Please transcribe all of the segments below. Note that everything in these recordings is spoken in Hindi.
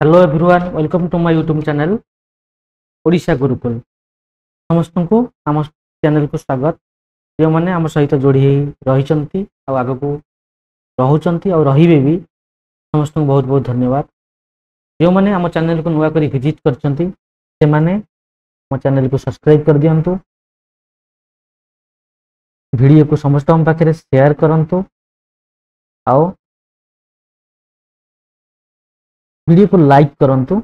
Hello everyone welcome to my YouTube channel Odisha Gurukul. समस्त को आम चैनल को स्वागत। जो मैंने आम सहित जोड़ी रही आग को रोचंती और रहिबे भी समस्त को बहुत बहुत धन्यवाद। जो मैंने आम चैनल को नुआ करी विजिट करछंती से माने आम चैनल को सब्सक्राइब कर दियंतु, वीडियो को समस्त पाखे शेयर करंतु और वीडियो को लाइक करंतु।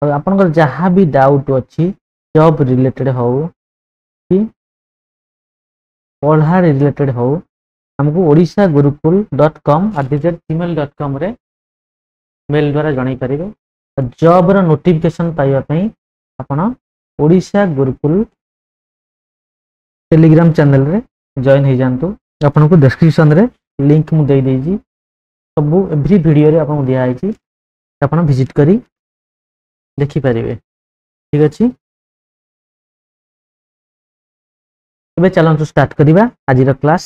और आपनकर जहाँ भी डाउट अच्छी जॉब रिलेटेड हो कि पढ़ा रिलेटेड हो हमको ओडिशा गुरुकुल .com@gmail.com रे मेल द्वारा जणाई पारिबे। जॉब रो नोटिफिकेशन पाइबा पई आपण ओडिशा गुरुकुल टेलीग्राम चैनल रे जॉइन हो जांतु। आपन को डिस्क्रिप्शन रे लिंक मु दे देजी, सब एवरी वीडियो रे आपन दिया आइची, आपन विजिट करी देखि पारिबे। ठीक अछि, एबे चलंतु स्टार्ट करिबा आज रो क्लास।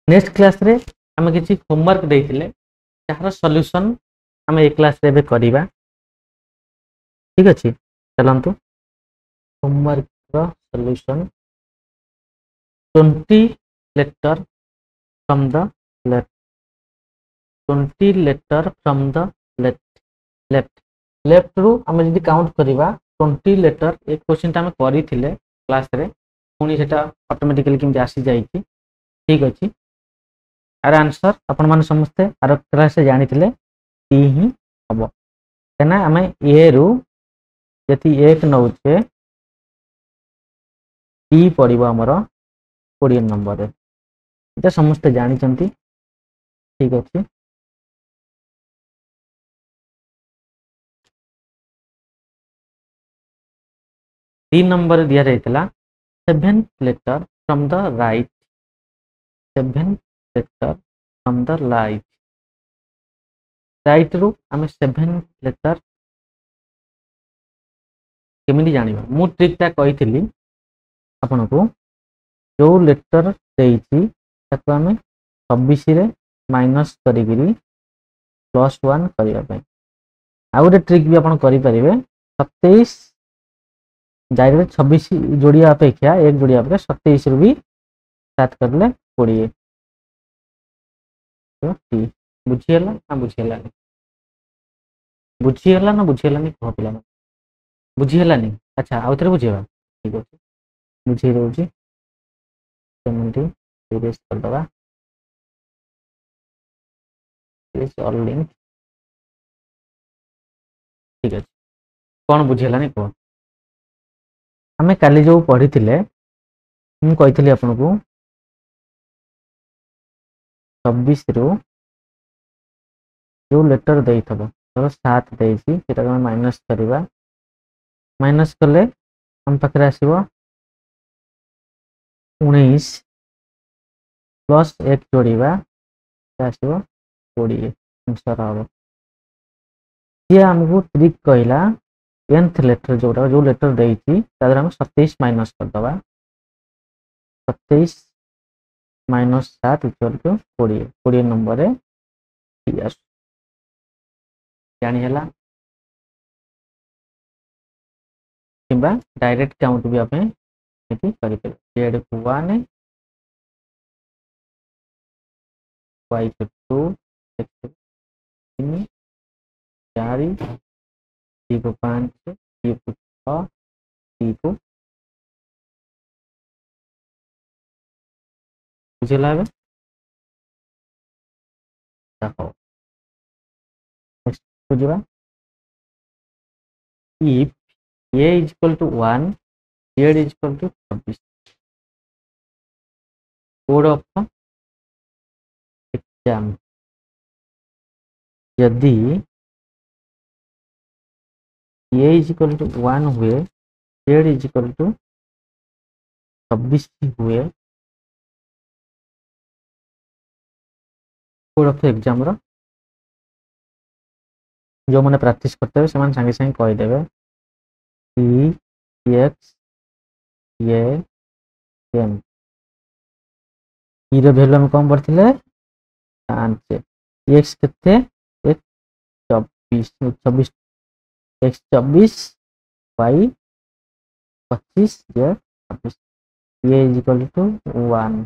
नेक्स्ट क्लास रे हम किछि होमवर्क देइथिले यार सॉल्यूशन हम ए क्लास रे बे करिबा। ठीक अछि, चलंतु होमवर्क रो solution 20 letter from the left. 20 letter from the left left left रु हम जदि काउंट करिबा 20 लेटर एक क्वेश्चन ता हम करिथिले क्लास रे, पुनी सेटा ऑटोमेटिकली किम आसी जाईची। ठीक अछि, आर आंसर अपन मान समझते आर क्लास से जानिथिले टी ही हबो। केना हमें ए रु जति एक नउचे टी पड़िबो हमर 20 नंबर रे, एटा समस्त जानि चंती। ठीक अछि, 3 नंबर दिया जाइतला 7 letter from the right. 7 letter from the right right रु हमें 7 लेटर केमिति जानिबा। मु ट्रिकटा कहिथिली आपन को, जो लेटर देइची ताको हमें 26 रे माइनस करिगिरी +1 करिया पई। आ गोटे ट्रिक भी आपन करि परिबे, 27 डायरेक्ट 26 जोड़िया अपेक्षा एक जोड़िया अपेक्षा 27 रु भी स्टार्ट करले 20। तो टी बुझियला ना बुझियलानी, बुझियला ना बुझियलानी कह पिला ना बुझियलानी। अच्छा आउ थरे बुझियबा। ठीक अछि, बुझिय रहउची कमेंट सीरीज कर दबा। Is all link. ठीक अछि, कोन बुझियलानी को हमें काली जो पढ़िथिले मु कहिथिली आपन को 26 रु जो लेटर देइथबो तो 7 देइची सेटा हम माइनस करिबा। माइनस कले हम पाखरे आसीबो 19 प्लस 1 जोड़िबा आसीबो 20 आंसर आबो। ये हमको ट्रिक कहला 10th लेटर जोड़ा जो लेटर देइची तादर हम 27 माइनस कर दबा। 27 माइनस 7 इक्वल टू 20। 20 नंबर रे यस जानि हला। किंबा डायरेक्ट काउंट भी आपे एति करि पे जेड को 1 y को 2 x को 3 4 t को 5 t को 6 t को बुझला है। देखो नेक्स्ट बुझबा, if a is equal to 1 z is equal to 26 code of exam यदि a is equal to 1 हुए z is equal to 26 हुए कोड ऑफ एग्जाम रो जो मैंने प्रैक्टिस करते हुए समान संगे संगे कहि देबे टी एक्स ये एम ई रो वैल्यू हम कम पड़थिले 5 एक्स केते एक 24 24 एक्स 24 वाई 25 जे 26 ये is equal to 1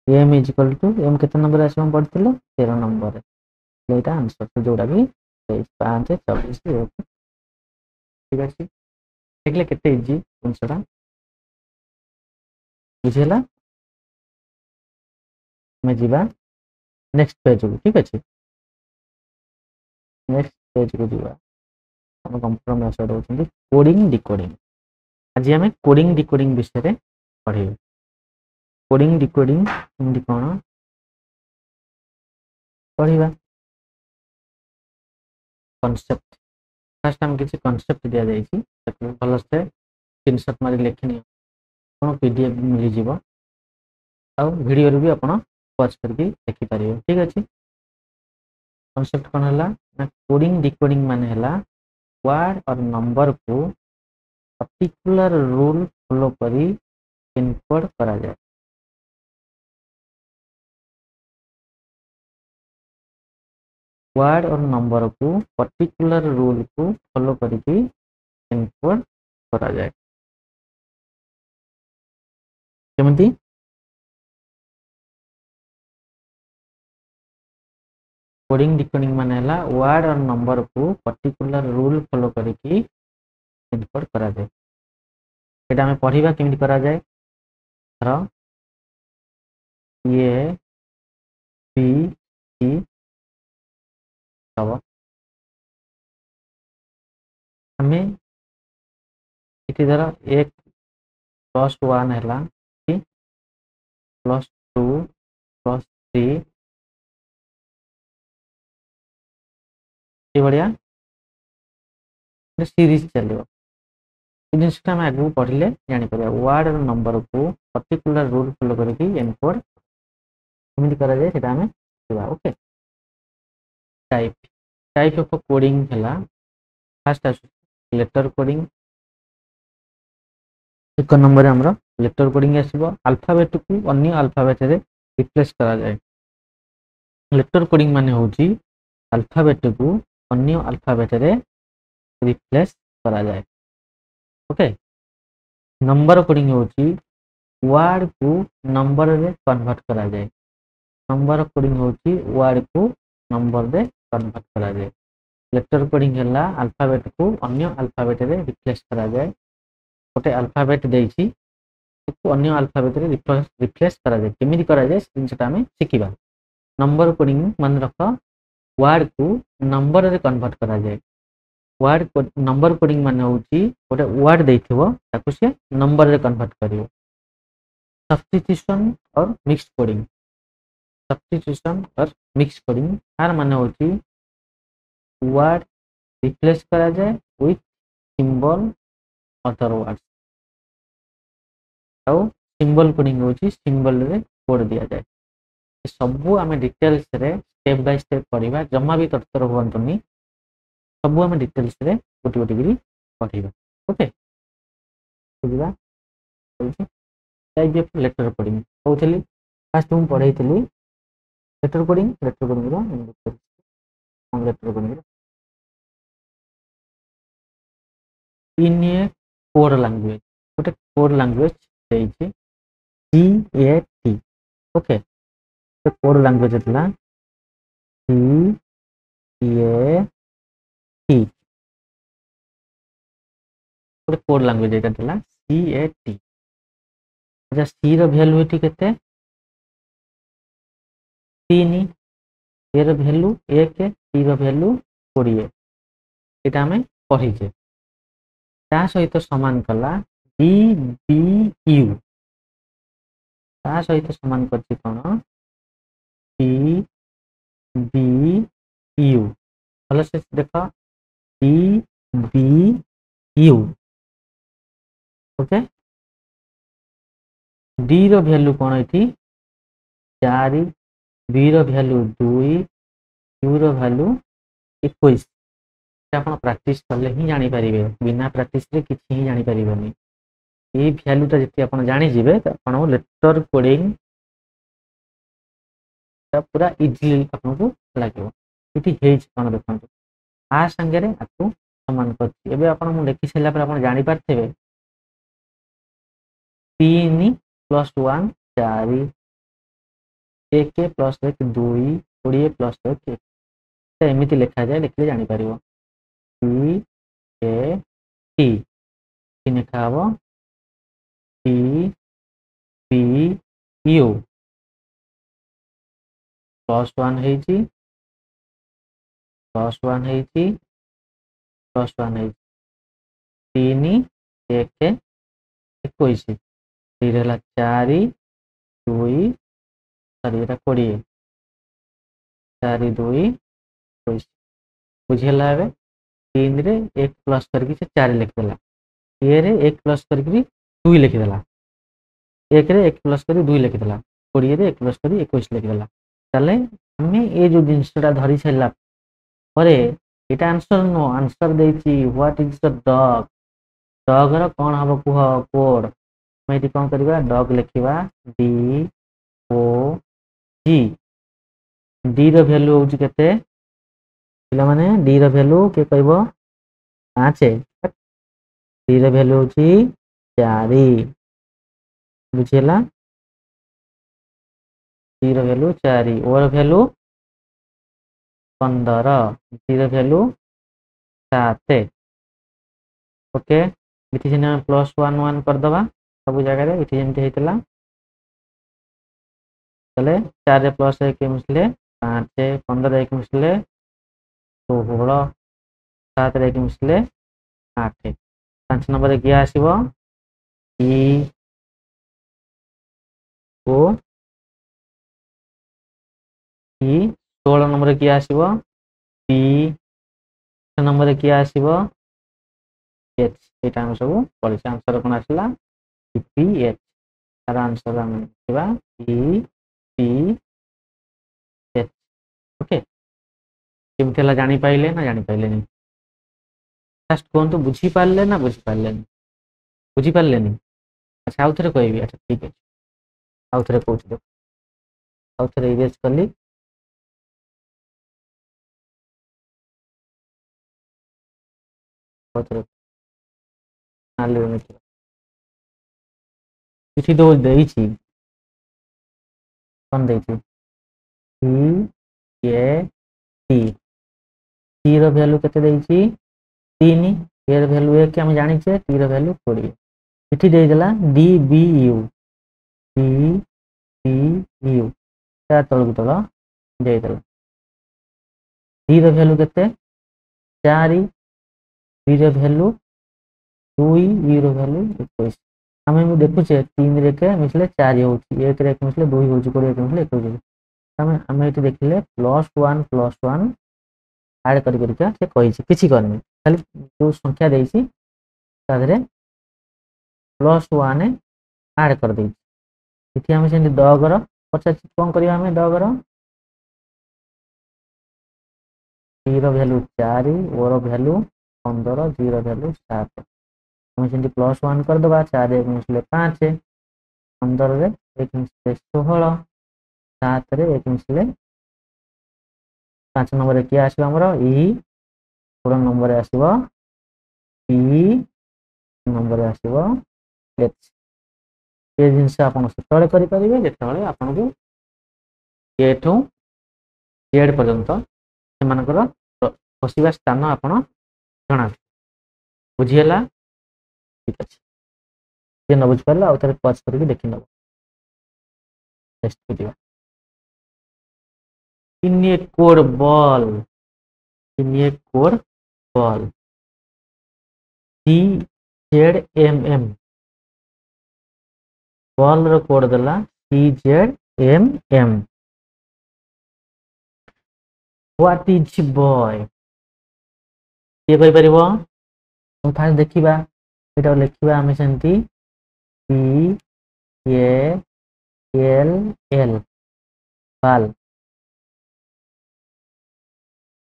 M is equal to M केते नंबर आसी हम पढ़थिलो 13 नंबर एटा आंसर तो जोड़ा भी 5 24 ठीक अछि देखले केते इजी आंसर बुझेला मैं जीवा नेक्स्ट पेज को ठीक अछि नेक्स्ट पेज को जीवा हम कंप्यूटर में आसर होछन कोडिंग डिकोडिंग आज हमें कोडिंग डिकोडिंग विषय रे पढ़िबे कोडिंग डिकोडिंग हिंदी कोन पढ़िबा कॉन्सेप्ट फर्स्ट हम किसी कॉन्सेप्ट दिया जाइछि ताकि भलो से स्क्रीनशॉट मारी लेखिनी कोन पीडीएफ मिली जीवो आ वीडियो रे भी आपण वॉच करके देखि पारियो ठीक अछि कॉन्सेप्ट कोन हला ना कोडिंग डिकोडिंग माने हला वर्ड और नंबर को पर्टिकुलर रूल फॉलो करी इनकोड करा जाए वर्ड और नंबर को पर्टिकुलर रूल को फॉलो करके इनकोड करा जाए केमती कोडिंग डिकोडिंग माने हला वर्ड और नंबर को पर्टिकुलर रूल फॉलो करके इनकोड करा जाए एटा हमें पढ़िबा केमती करा जाए धर ये बी सी तब हमें इति धर एक +1 है +2 +3 बढ़िया सीरीज चलो जिनसा आम आगे पढ़ले जापर वर्ड और नंबर को पर्टिकुलर रूल फॉलो करके एनकोड कमी करें okay type type of coding है फास्ट लेटर कोडिंग एक नंबर आमर लेटर कोडिंग आसो अल्फाबेट को अन्य अल्फाबेट रे रिप्लेस करा जाए लेटर कोडिंग माने होची अल्फाबेट को अन्य अल्फाबेट रे रिप्लेस करा जाए ओके नंबर कोडिंग होची वर्ड को नंबर रे कन्वर्ट करा जाए नंबर कोडिंग होची वर्ड को नंबर रे कन्वर्ट करा जाए लेटर कोडिंग है अल्फाबेट को अन्य अल्फाबेट रे रिप्लेस करा जाए गोटे अल्फाबेट देछि तो अन्य अल्फाबेट रे रिप्लेस करा जाए केमिति करा जाए जिनटा हमें शिखिबा नंबर कोडिंग मन रख वर्ड को नंबर रे कन्वर्ट करा जाए वर्ड नंबर कोडिंग माने होची गोटे वर्ड देथिबो ताकू से नंबर रे कन्वर्ट करियो सब्स्टिट्यूशन और मिक्स्ड कोडिंग सब्स्टिट्यूशन और मिक्स कोडिंग यार माने होची वर्ड रिप्लेस करा जाए विथ सिंबल अदर वर्ड्स और सिंबल कोडिंग होची सिंबल रे कोड दिया जाए सबू आम डिटेल्स रे स्टेप बाय स्टेप पढ़िबा जम्मा भी तत्पर होतनी सबू आम डिटेल्स रे गोटी गोटी करी पढ़िबा ओके बुझिबा टाइप ऑफ लेटर कोडिंग कहउथली फास्ट हम पढ़ैतली लेटर कोडिंग रो हम letter coding in a code language गोटे कोड लैंग्वेज देछि CAT ओके तो कोड लैंग्वेज हला CAT गोटे कोड लैंग्वेज एटा हला CAT अच्छा सी रो वैल्यू एटी केते 3 ए रो वैल्यू 1 सी रो वैल्यू 20 एटा हमें पढ़िजे ता सहित समान कला DBU ता सहित समान करछि कोन DBU भलो से देखो DBU ओके डी रो वैल्यू कोन एठी 4 B row value 2 U row value 21 आपण प्रैक्टिस करले ही जानि परिबे बिना प्रैक्टिस रे किछि ही जानि परिबेनी ए वैल्यू ता जति आपण जानि जिवे त आपण लेटर कोडिंग पूरा इजिली आपको लगे ये कौन देखो आ सांगे आपको समान कर लिखी सारा आप जापारे 3 प्लस 1 4 1 प्लस 1 2 20 प्लस 1 एमती लिखा जाए लिखले जापर टी ए टी लिखा हम T P U plus 1 plus 1 plus 1 3 1 21 4 2 sorry 20 4 2 21 बुझीगला 3 रे 1 प्लस करके 4 लिखिदेला ए रे 1 प्लस करके 2 लिखिदेला 1 रे 1 प्लस कर 2 लिखिदेला 20 रे 1 प्लस कर 21 लिखिदेला ताले हमें ये जो जिनसटा धरी सारा पर यहाँ आंसर नो आंसर देती what is the dog dog रो कौन हम कह कोड मैं कौन करवा डॉग लिखा डी ओ जी डी रो वैल्यू हूँ केते माने डी रो वैल्यू के कहब 5 डी रो वैल्यू हूँ 4 बुझीगला डी रो वैल्यू 4 ओ रो वैल्यू 15 डी रो वैल्यू 7 ओके इति प्लस 1 1 करदे सब जगह इति जमती होता चले 4 प्लस 1 मिसले 5 15 1 मिसले 16 7 1 मिसले 8 5 नंबर किए आसो ई ओ ई 16 नंबर किए आसो पी नंबर किए आसो एच यहाँ आम सब पढ़ी आंसर कौन आसला पी एच तार आंसर आम लिखा ई पी एच ओके केमती जापारे ना जापारे फास्ट कहतु बुझीपारे ना बुझीपारे बुझीपारे अच्छा आउ थे कह अच्छा ठीक है आउ थे कौन देख आउ थे इरेज कली चिठी तो कौन देखी टी रो वैल्यू केते 3 ए रो वैल्यू 1 हम जानिछे टी रो वैल्यू 20 चिठी देला डी बी यू तार तलक तल देला डी रो वैल्यू केते 4 बी रो वैल्यू 2 ई रो वैल्यू 21 आम देखुचे 3 रे के मिसले 4 हो 1 रे मिसले 2 हो 20 रे मिसले 21 आम ये देखिले प्लस 1 ऐड करके से किसी करनी खाली जो संख्या देसी प्लस 1 ऐड कर दे आम से डगर पचार कौन करवा डगर टी रो वैल्यू 4 ओ रो वैल्यू 15 जी रो वैल्यू 7 हमें से प्लस 1 करदे 4 1 मिसले 5 15 रे 1 मिसले 16 7 रे 1 मिसले 5 नंबर किए आसो आमर ई 16 नंबर आसो पी नंबर आसो एच ये जिनस आप से करेंगे जिते आपन को ए ठू जेड पर्यंत से बसवा स्थान आप जना बुझीगला ठीक अच्छे जी न बुझीपारे आउ थे पज करके देखी नब next video in a code ball C Z M M ball रो कोड देला C Z M M what is boy ये कहि परिबो हम फास्ट देखिबा एटा लिखिबा हम सेंती P A L L ball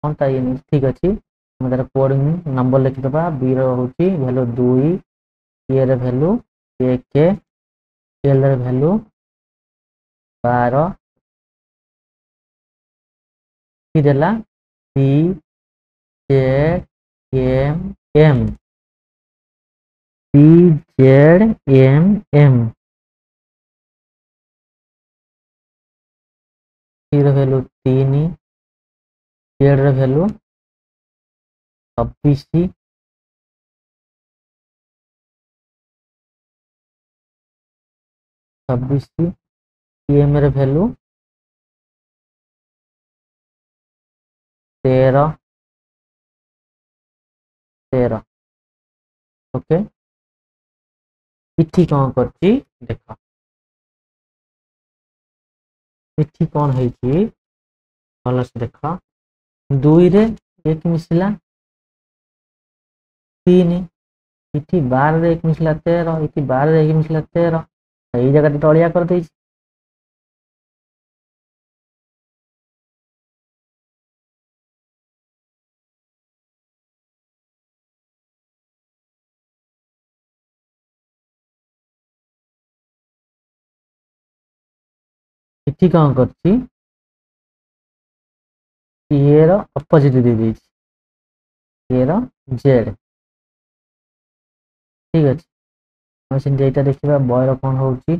कौन ता ये ठीक अच्छे हम तार कोड नंबर लिखिदबा बी रो होची value 2 A row value 1 L रो वैल्यू 12 कि देला सी जेड एम एम सी जेड एम एम सी ର ଭ୍ୟାଲୁ 3 जेड ର ଭ୍ୟାଲୁ 26 एम ର ଭ୍ୟାଲୁ 13 ओके इठी कौन करची देखो इठी कौन है भल से देख 2 रे 1 मिसला 3 इठी 12 रे 1 मिसला 13 इठी 12 रे 1 मिसला 13 यही जगह तलिया कर दे इठी कौन करची ए रो अपोजिट दे देची ए रो जेड ठीक अछि हम सेंटी एटा देखिबा बॉय रो कोन होउची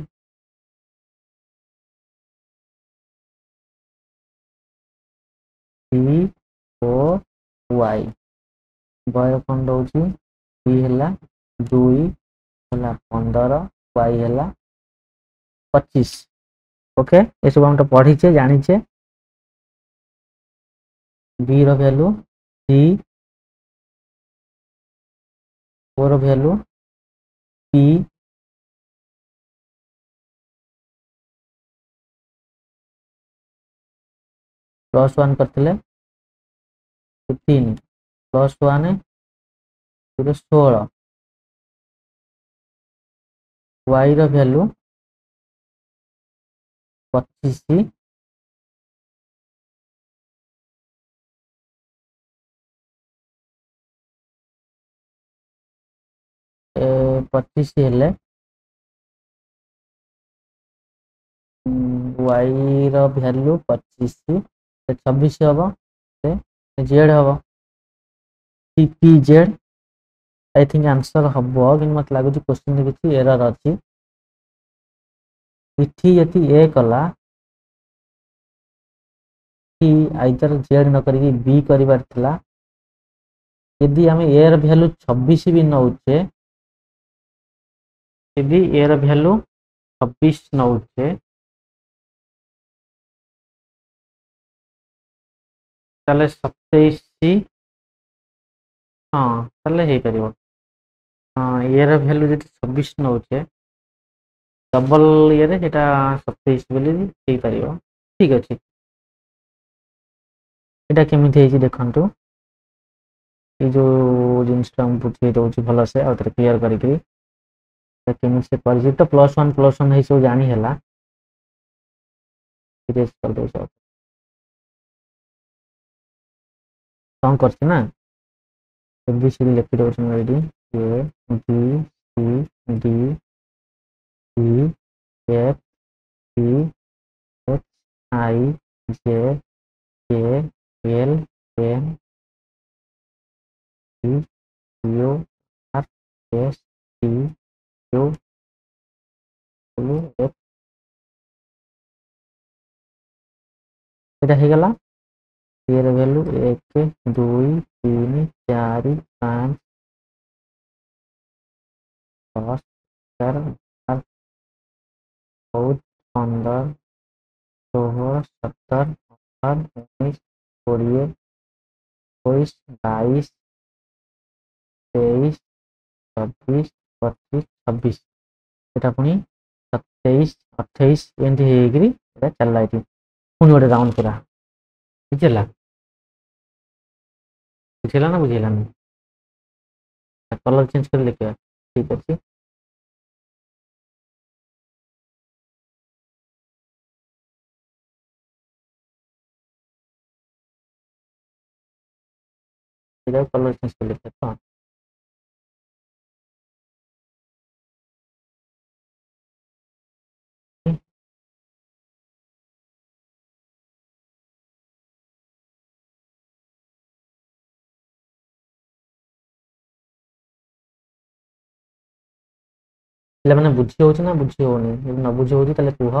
सी ओ वाई बॉय रो कोन दोउची सी हला 2 हला 15 वाई हला 25 ओके ये सब हम तो पढ़ी छे जानी छे बी रो वैल्यू सी ओ रो वैल्यू पी +1 करथिले 15 +1 फिर 16 वाई रो वैल्यू 25 25 हेले वाई रो वैल्यू 25 26 हबो जेड हबो P Z I think answer हबो कि मत लागु क्वेश्चन रे किछि एरर अछि इठी यदि ए कला कि आइदर जेड न करी बी करिवार थिला यदि हम ए र वैल्यू 26 भी नउचे यदि ए र वैल्यू 26 नउचे ताले 27 हां ताले हे परिबो हां ए र वैल्यू यदि 26 नउचे डबल ये रे जेटा 27 बोली हे परिबो ठीक अछि एटा केमिति हेछि देखंतु ये जो जिनसटा हम बुझे दउची भलो से और क्लियर करिकरी केमिति से परिचित तो +1 है सब जानी हैला इरेज कर दो सब कौन करछि ना एबीसीडी लिखि दो छन ready A B C D E F G H I J K L M U R S T U W F एटा हे गला ए ର वैल्यू 1 2 3 4 5 10 11 12 15 16 17 18 19 20 21 22 23 24 25 26 এটা পুনি 27 28 एंटी हेगिरी এটা चलला इटी पुनी गोटे राउंड पूरा बुझला बुझेला ना बुझेला नहीं कलर चेंज कर लेके ठीक अच्छे कलर चेंज कर लेते तो ପିଲାମାନେ ବୁଝି ହେଉଛି ନା ବୁଝି ହେଉନି? ଯଦି ନ ବୁଝି ହେଉଛି ତାହେଲେ କୁହ,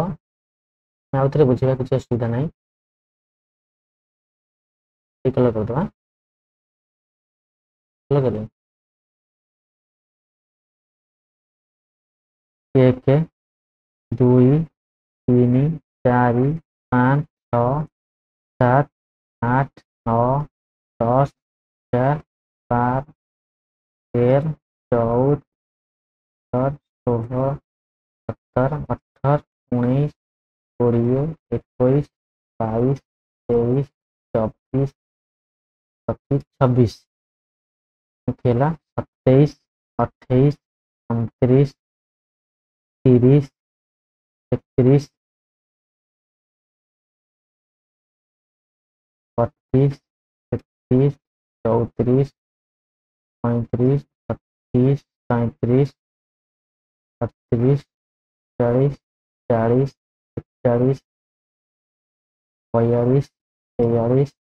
ଆମେ ଆଉ ଥରେ ବୁଝିବା, କିଛି ଅସୁବିଧା ନାହିଁ। ଏଇ କଲର୍ କରିଦେବା, କଲର୍ କରିଦେବା। 1 2 3 4 5 6 7 8 9 10 11 12 13 14 16 17 18 19 20 21 22 23 24 25 26 ହେଲା 27 28 29 30 31 32 33 34 35 36 37 38 40 40 41 42 43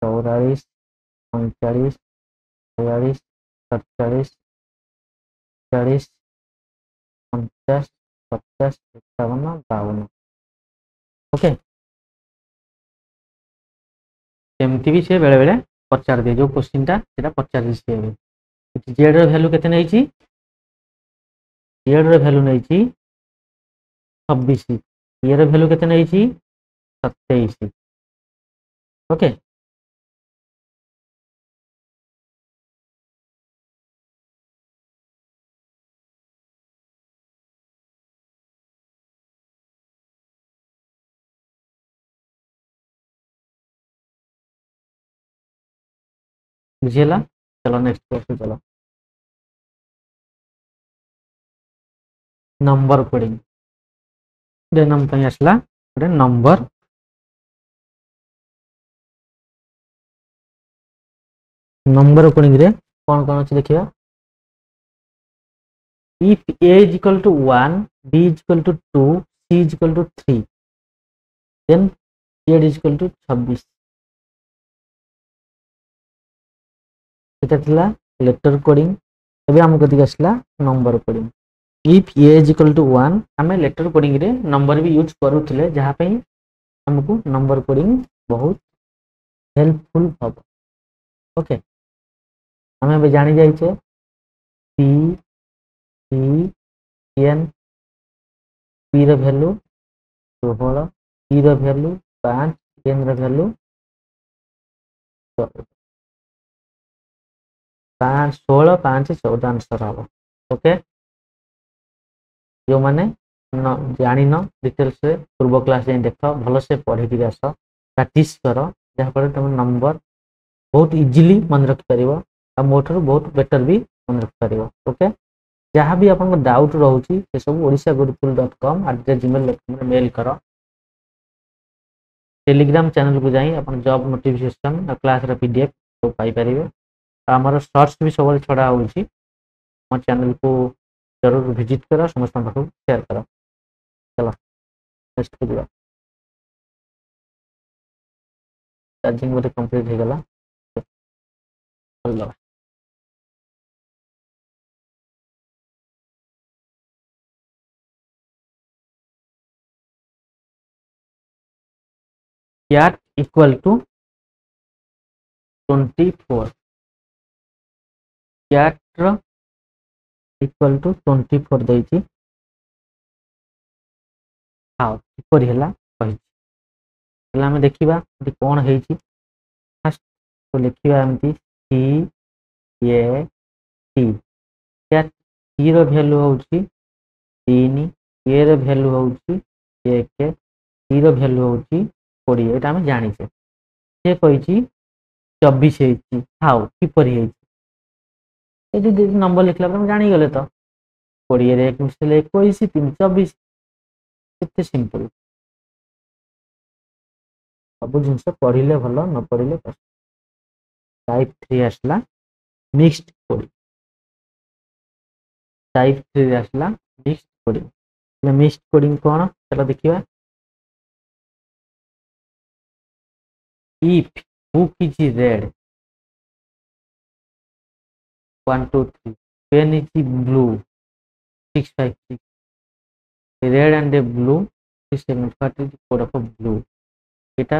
44 45 46 47 40 50 50 51 52 ओके। एमती भी से बेले बेले पचार दिए जो क्वेश्चन टा पचार सी जेड रो वैल्यू केते नहीं जेड रो वैल्यू नहीं 26 ये रो वैल्यू केते नहीं 27 ओके। बुझीला चलो नेक्स्ट क्वेश्चन चलो नंबर कोडिंग दे नम पई आसला गोटे नंबर कोडिंग रे कौन कौन अच्छे देखिए if a is equal to 1 b is equal to 2 c is equal to 3 then z is equal to 26 এটা ଥିଲା লেটর কোডিং ଏବେ ଆମ କତିକି ଆସିଲା number coding if a is equal to 1 ଆମେ ଲେଟର କୋଡ଼ିଂ ରେ ନମ୍ବର ବି ୟୁଜ କରୁଥିଲେ ଯାହା ପାଇଁ ଆମକୁ ନମ୍ବର କୋଡ଼ିଂ ବହୁତ हेल्पफुल ହବ ओके। ଆମେ ଏବେ ଜାଣି ଯାଇଛେ p e n p ର ଭ୍ୟାଲୁ 16 e ର ଭ୍ୟାଲୁ 5 n ର ଭ୍ୟାଲୁ 16 5 14 आंसर हम ओके। जो मैंने जान डिटेल्स पूर्व क्लास जाए देख भल से पढ़ी आस प्रैक्टिस कर जहाँफल तुम नंबर बहुत इजिली मन रखिपर मोटर बहुत बेटर भी मन रखिपर ओके। जहाँ भी आपको डाउट रोचे से सब odishagurukuल.com@gmail.com मेल कर टेलीग्राम चैनल को जाई अपन जॉब नोटिफिकेशन क्लास पीडीएफ सब पाइपर आमर सर्ट्स भी सब छड़ा हो चैनल को जरूर विजिट कर समस्त शेयर कर चलो नेक्स्ट को चार्जिंग बोधे कंप्लीट हो गला cat equal to 24 cat equal to 24 देती हाँ किपर है आम देखा कौन है फास्ट तो लिखा एमती C A T cat C रो वैल्यू हूँ 3 ए रो वैल्यू हूँ 1 सी रो वैल्यू हूँ 20 यहाँ आम जाचे सी कही 24 हाउ किपर नंबर लिखला जानीगले तो 20 1 मिसले 21 3 24 केते सिंपल सब जिन पढ़ले भल न पढ़ले कष्ट। टाइप 3 आसला मिक्स्ड कोडिंग टाइप 3 आसला मिक्स्ड कोडिंग मिक्स्ड कोडिंग कौन चलो देखिए if book is red 1 2 3 pen is blue 656 red and a blue 37 what is the code of blue এটা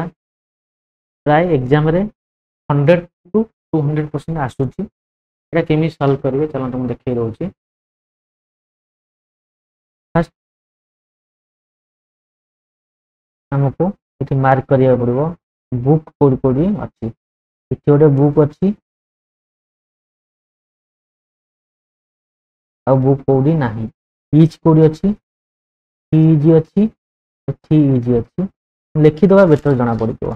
প্রায় एग्जाम रे 100 to 200% आसुची এটা केमी सॉल्व करिवे चलो तुम देखै रहउची फर्स्ट हमको इति मार्क करिया पड़िबो बुक कोड कोडी अछि इति गोटे बुक अछि आ बुक कोडी नाही ईच कोडी अछि ईजी अछि थी ईजी अछि लिखि दबा बेटर जणा पड़िबो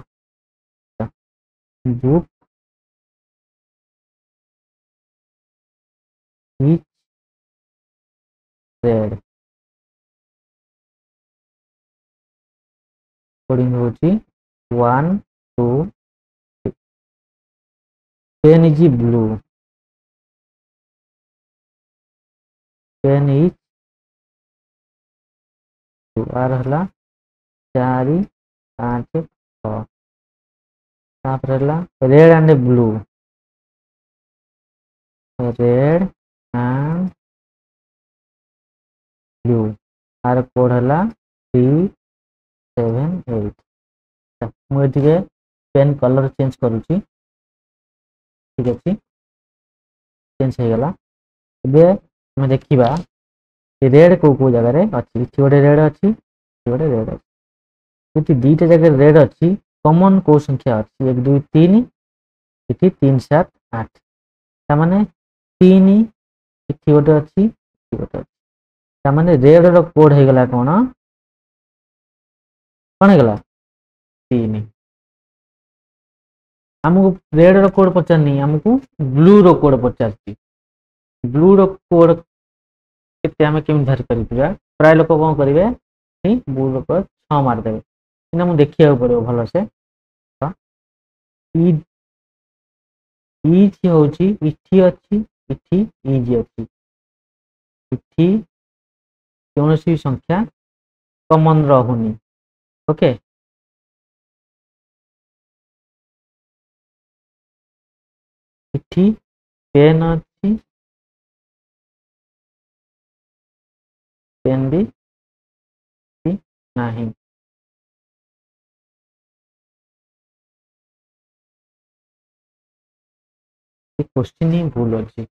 बुक ईच रेड कोडिंग होची 1 2 pen is blue pen is आर हला 4 5 6 तापर हला red and blue red and blue आर कोड हला 3 7 8 मु एटिके पेन कलर चेंज करूची ठीक अछि चेंज हो गला एबे हम देखिबा रेड को जगह रे अछि गोटे रेड अछि गोटे रेड अछि इति दीटा जगह रेड अछि कॉमन को संख्या अछि 1 2 3 इति 3 7 8 ता माने 3 इति गोटे अछि इति गोटे अछि ता माने रेड रो कोड हे गला कोन हे गला 3 हमको रेड रो कोड पचारनी हमको ब्लू रो कोड पचारती ब्लू रो कोड केते हमें केम धर करितबा प्राय लोक कोन करिवे नी ब्लू रो कोड 6 मार देबे इना मु देखिया पड़ो भलो से तो ई ईजी होची इथि अछि इथि ईजी अछि इथि कौनसी संख्या कॉमन रहुनी ओके इथि पेन अछि पेन भी नहीं क्वेश्चन ही भूल अछि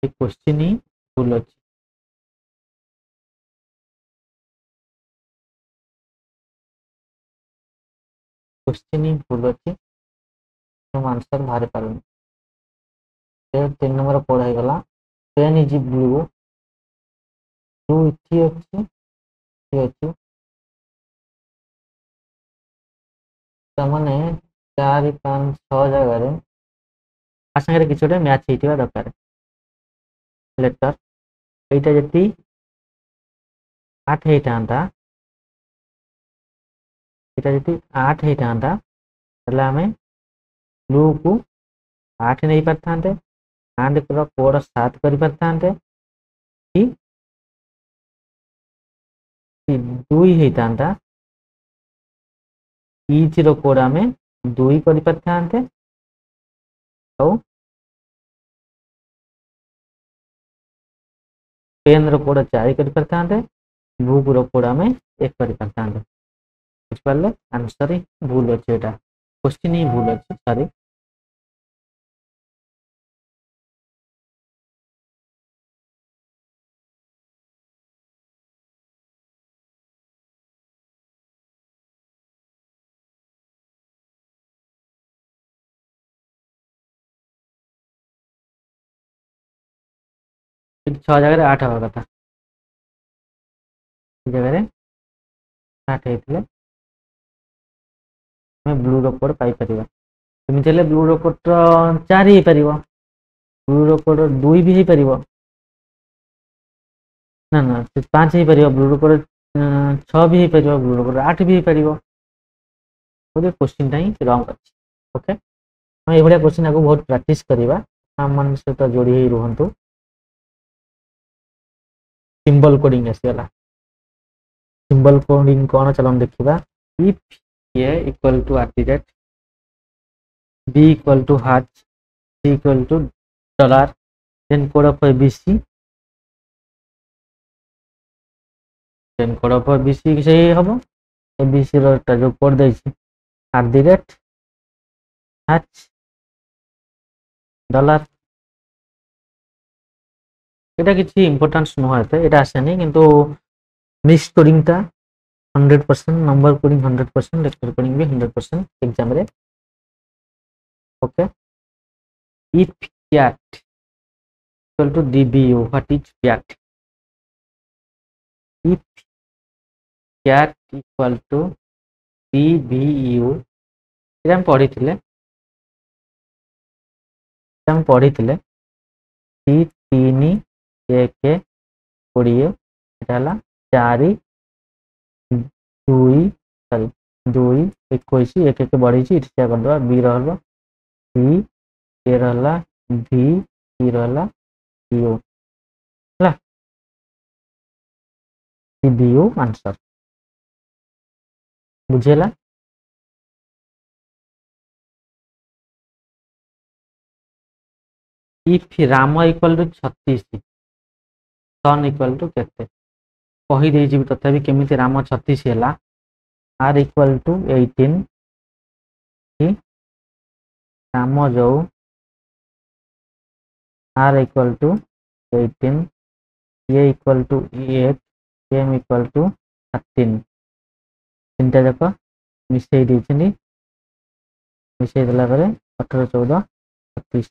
क्वेश्चन ही भूल अछि क्वेश्चन ही भूल अछि हम आंसर बाहर पारन 3 नंबर पढ़ाई गला पेन इज ब्लू ब्लू इथि अछि तमने 4 5 6 जगह रे आसांगे किछ गोटे मैच हेतिबा दरकार लेटर एटा जति 8 हेतांता एटा जति 8 हेतांता तले हमें ब्लू को 8 नहीं परथांते एंड को कोड 7 करि परथांते कि 2 हेतांता ईच रो कोड हमें 2 करि परथांते तो पेन रो कोड 4 करि परथांते बुक रो कोड हमें 1 करि परथांते बुझ पाले आंसर ही भूल अछि एटा क्वेश्चन ही भूल अछि सॉरी छह जगह 8 हवा कथा जगह 8 हेतले मैं ब्लू रो कोड पाई परिबा तुम चले ब्लू रो कोड 4 ही परिबा ब्लू रो कोड 2 भी ही परिबा ना ना 5 ही परिबा ब्लू रो कोड 6 भी ही परिबा ब्लू रो कोड 8 भी ही परिबा ओके क्वेश्चन टाइम रॉन्ग अछि ओके हम ए बडा क्वेश्चन आगो बहुत प्रैक्टिस करिबा हम मन से तो जोड़ी ही रहंतु सिंबल कोडिंग आसीला सिंबल कोडिंग कोन चलो हम देखिबा if a equal to @ b equal to heart c equal to dollar then code of ABC, then code of ABC से हम ABC रो जो कोड दे @ $, এটা কিছু ইম্পর্টেন্স নয়, এটা আসেনি কিন্তু মিক্স কোডিংটা 100%, नंबर कोडिंग 100%, लेक्चर कोडिंग भी 100% एग्जाम रे। Okay, if cat equal to dbu, what is cat? If cat equal to dbu, এটা আমি পড়িଥିଲେ 3 1 20, এটা হলা 4 2 सॉरी 2 21 1 1 बढ़ी इटा करदे बी रहा सी ए रहा भी सी रहा यू है सीबीयू आंसर बुझेला। If ram equal to 36, sun equal to केते कही दे तथापि केमिति राम 36 है, आर इक्वल टू 18 कि राम जो R equal to 18, A equal to 8, M equal to 13, तीनटा जाक मिसई देछनी, मिसई देला परे 18 14 36।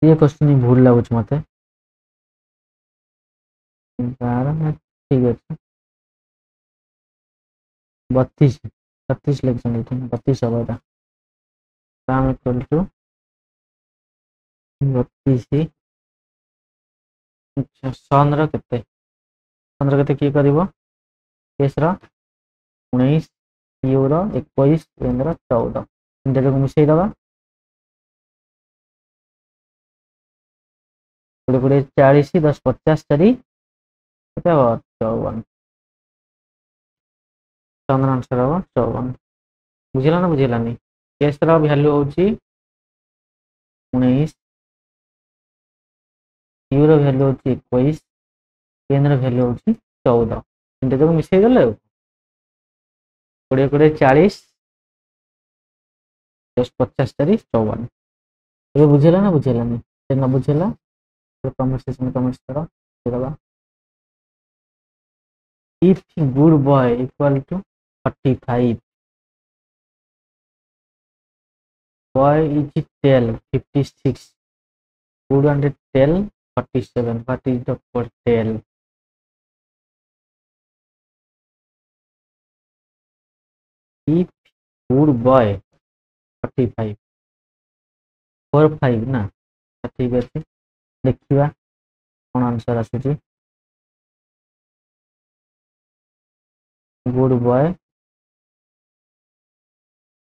ये क्वेश्चन ही भूल लगुच मते, ठीक है 32 36 लेक्शन 32 हम एटा राम इक्वल टू 32। अच्छा सन रो केते की करिवो केस रो 19, यू रो 21, एम रो 14, तीनटा को मिसई दबा 20 40 10 50 4 केते हो 54, चंद्र आंसर हो 54। बुझिला ना बुझिलानी, केस रो वैल्यू होची 19, यू रो वैल्यू होची 21, एन रो वैल्यू होची 14, तीनटा को मिसई देले 20 40 10 50 4 54। ये बुझेला ना बुझेलानी, ये ना बुझेला तो कमेंट सेक्शन में कमेंट्स करो देबा। If good boy equal to 45, boy is tail 56, good and tail 47, what is the for tail? If good boy 45 45 ना, ठीक अच्छे देखा कौन आंसर आसूची good boy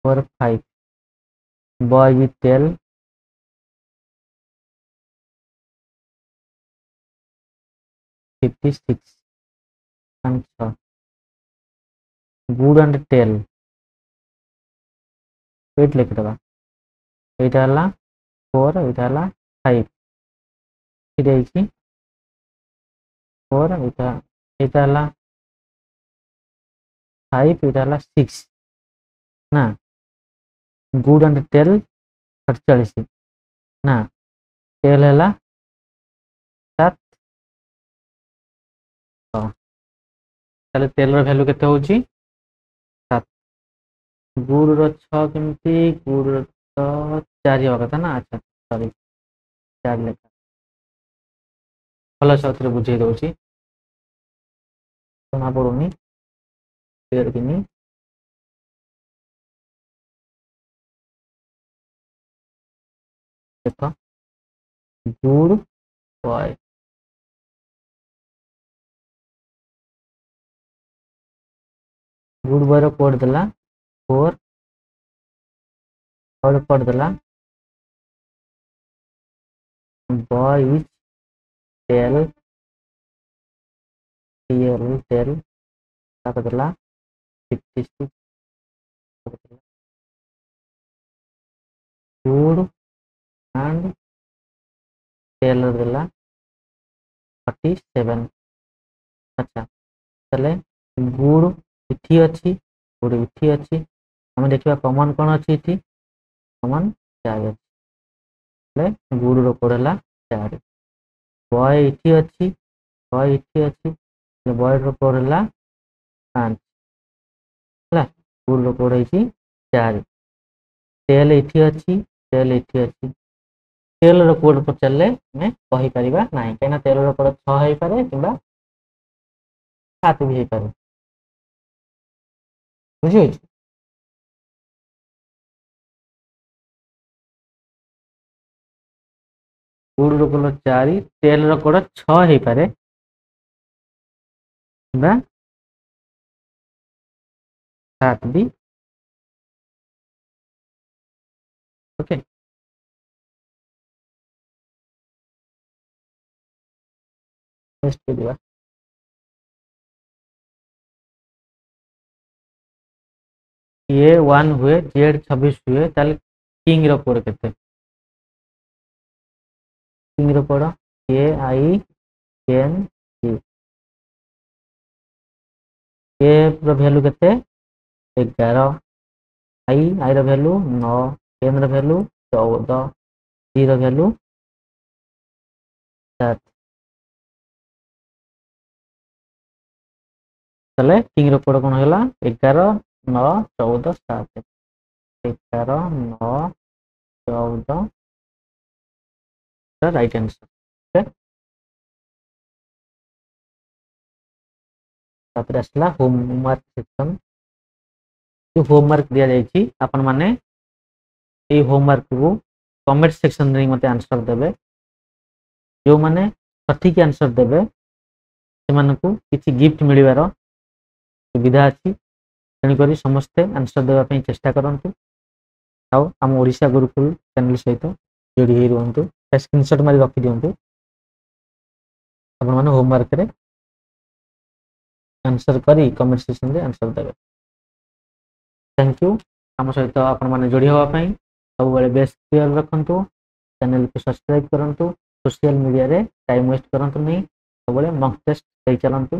45, boy is tail 56, answer good and tail wait लिखिदबा एटा हला 4 एटा हला 5 देखी 4 एटा हला 5 एटा हला 6 ना, गुड एंड टेल 48 ना, टेल हला 7, ताले टेल रो वैल्यू केते होची 7, गुड रो 6 केमती गुड रो 4 होगा था ना। अच्छा सॉरी 4 लेखा भल से बुझे दूसरी जना पड़ूनी क्लियर कि नहीं। देख गुड बॉय गुड बॉय रो कोड देला 4 और पढ़देला बॉय इज टेल टेल करदेला 56 गुड एंड टेल देला 47। अच्छा चले गुड इठी अच्छी गुड इठी अच्छी आम देखा कमन कौन अच्छी इठी कमन 4 अच्छी गुड रो कोड है 4। बॉय इठी अच्छी बॉय इठी अच्छी बॉय रो कोड है 5 है गुड रो कोड है 4। टेल इठी अच्छी टेल इठी अच्छी टेल रो कोड पचारे आम कहीपर ना कहीं टेल रो कोड 6 हो पारे कि 7 भी हो पारे बुझे गुड रो कोड 4 टेल रो कोड 6 हो पारे कि 7 भी ओके नेक्स्ट दिवा ये 1 हुए जेड 26 हुए ताले किंग रो कोड केते king row code A I N C A row value केते 11 I row value 9 N row value 14 D row value 7 ताले किंग रो कोड कोन होला 11 9 14 7 11 9 14 द राइट आंसर ओके तापर असला होमवर्क सेक्शन जो होमवर्क दिया जायछि अपन माने ए होमवर्क को कमेंट सेक्शन रे मते आंसर देबे जो माने सठिक आंसर देबे से मानकु किछि गिफ्ट मिलिबार सुविधा अछि तेणु करी समस्ते आंसर देबा पई चेष्टा करंतु आउ हम ओडिशा गुरुकुल चैनल सहित जोड़ी हे रहंतु स्क्रीनशॉट मारी रखि दियंतु अपन माने होमवर्क रे आंसर करी कमेंट सेक्शन रे आंसर देबे थैंक यू हम सहित अपन माने जोड़ी होवा पई सब बेले बेस्ट क्लियर रखंतु चैनल को सब्सक्राइब करंतु सोशल मीडिया रे टाइम वेस्ट करंतु नहीं सब बेले मॉक टेस्ट चलंतु।